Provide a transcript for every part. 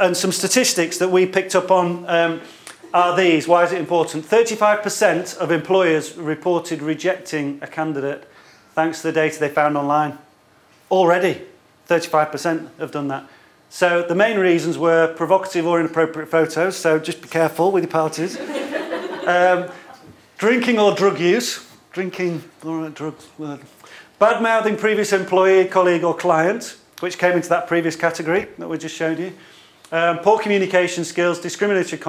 and some statistics that we picked up on are these. Why is it important? 35% of employers reported rejecting a candidate thanks to the data they found online. Already, 35% have done that. So the main reasons were provocative or inappropriate photos, so just be careful with your parties. Drinking or drug use. Drinking, all right, drugs, word. Bad-mouthing previous employee, colleague or client, which came into that previous category that we just showed you. Poor communication skills, discriminatory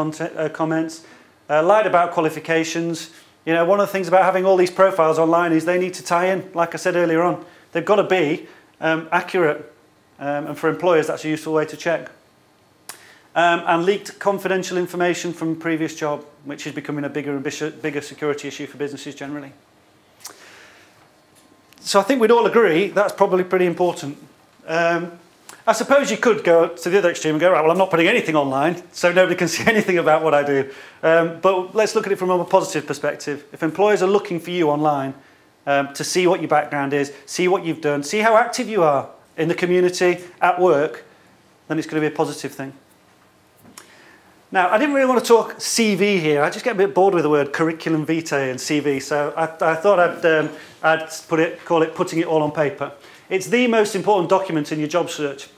comments, lied about qualifications. You know, one of the things about having all these profiles online is they need to tie in, like I said earlier on. They've got to be accurate, and for employers that's a useful way to check. And leaked confidential information from a previous job, which is becoming a bigger and bigger security issue for businesses generally. So I think we'd all agree that's probably pretty important. I suppose you could go to the other extreme and go, right, well, I'm not putting anything online, so nobody can see anything about what I do. But let's look at it from a more positive perspective. If employers are looking for you online to see what your background is, see what you've done, see how active you are in the community, at work, then it's going to be a positive thing. Now, I didn't really want to talk CV here. I just get a bit bored with the word curriculum vitae and CV, so I thought I'd call it putting it all on paper. It's the most important document in your job search.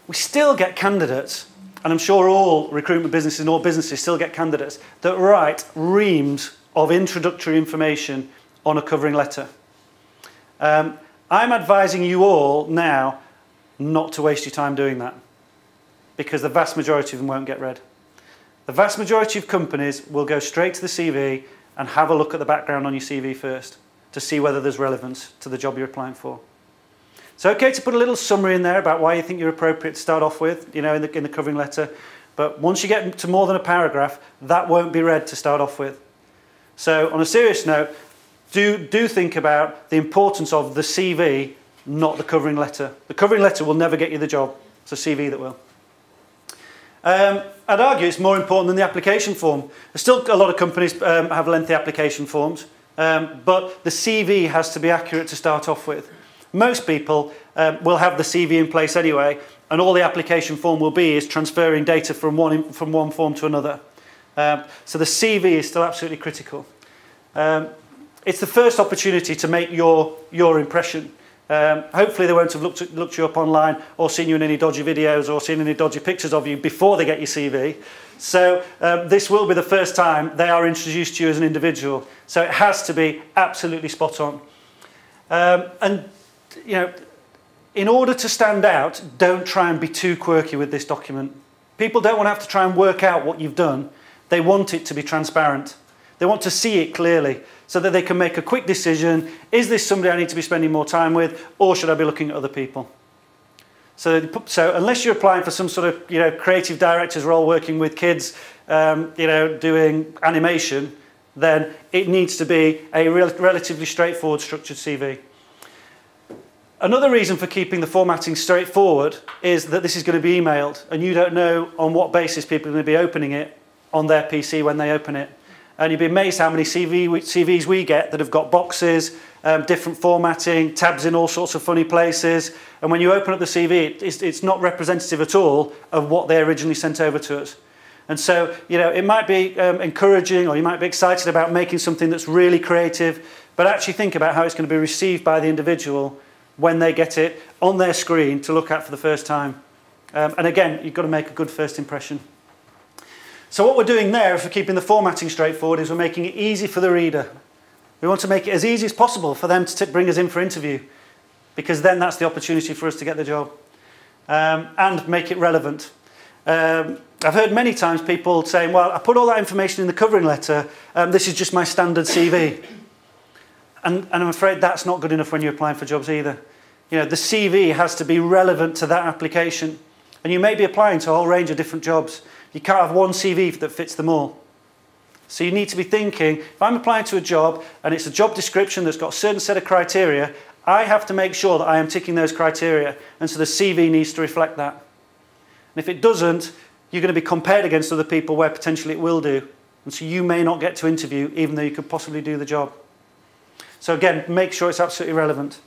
We still get candidates, and I'm sure all recruitment businesses and all businesses still get candidates that write reams of introductory information on a covering letter. I'm advising you all now not to waste your time doing that, because the vast majority of them won't get read. The vast majority of companies will go straight to the CV and have a look at the background on your CV first to see whether there's relevance to the job you're applying for. It's okay to put a little summary in there about why you think you're appropriate to start off with, you know, in the covering letter. But once you get to more than a paragraph, that won't be read to start off with. So on a serious note, do think about the importance of the CV, not the covering letter. The covering letter will never get you the job. It's a CV that will. I'd argue it's more important than the application form. There's still a lot of companies have lengthy application forms, but the CV has to be accurate to start off with. Most people will have the CV in place anyway, and all the application form will be is transferring data from one form to another. So the CV is still absolutely critical. It's the first opportunity to make your impression. Hopefully they won't have looked you up online or seen you in any dodgy videos or seen any dodgy pictures of you before they get your CV. So this will be the first time they are introduced to you as an individual. So it has to be absolutely spot on. And you know, in order to stand out, don't try and be too quirky with this document. People don't want to have to try and work out what you've done. They want it to be transparent. They want to see it clearly so that they can make a quick decision. Is this somebody I need to be spending more time with, or should I be looking at other people? So unless you're applying for some sort of, you know, creative director's role working with kids, you know, doing animation, then it needs to be a relatively straightforward, structured CV. Another reason for keeping the formatting straightforward is that this is going to be emailed, and you don't know on what basis people are going to be opening it on their PC when they open it. And you'd be amazed how many CVs we get that have got boxes, different formatting, tabs in all sorts of funny places. And when you open up the CV, it's not representative at all of what they originally sent over to us. And so, you know, it might be encouraging, or you might be excited about making something that's really creative, but actually think about how it's going to be received by the individual when they get it on their screen to look at for the first time. And again, you've got to make a good first impression. So what we're doing there, if we're keeping the formatting straightforward, is we're making it easy for the reader. We want to make it as easy as possible for them to bring us in for interview, because then that's the opportunity for us to get the job. And make it relevant. I've heard many times people saying, well, I put all that information in the covering letter, this is just my standard CV. And I'm afraid that's not good enough when you're applying for jobs either. You know, the CV has to be relevant to that application. And you may be applying to a whole range of different jobs. You can't have one CV that fits them all. So you need to be thinking, if I'm applying to a job and it's a job description that's got a certain set of criteria, I have to make sure that I am ticking those criteria. And so the CV needs to reflect that. And if it doesn't, you're going to be compared against other people where potentially it will do. And so you may not get to interview, even though you could possibly do the job. So again, make sure it's absolutely relevant.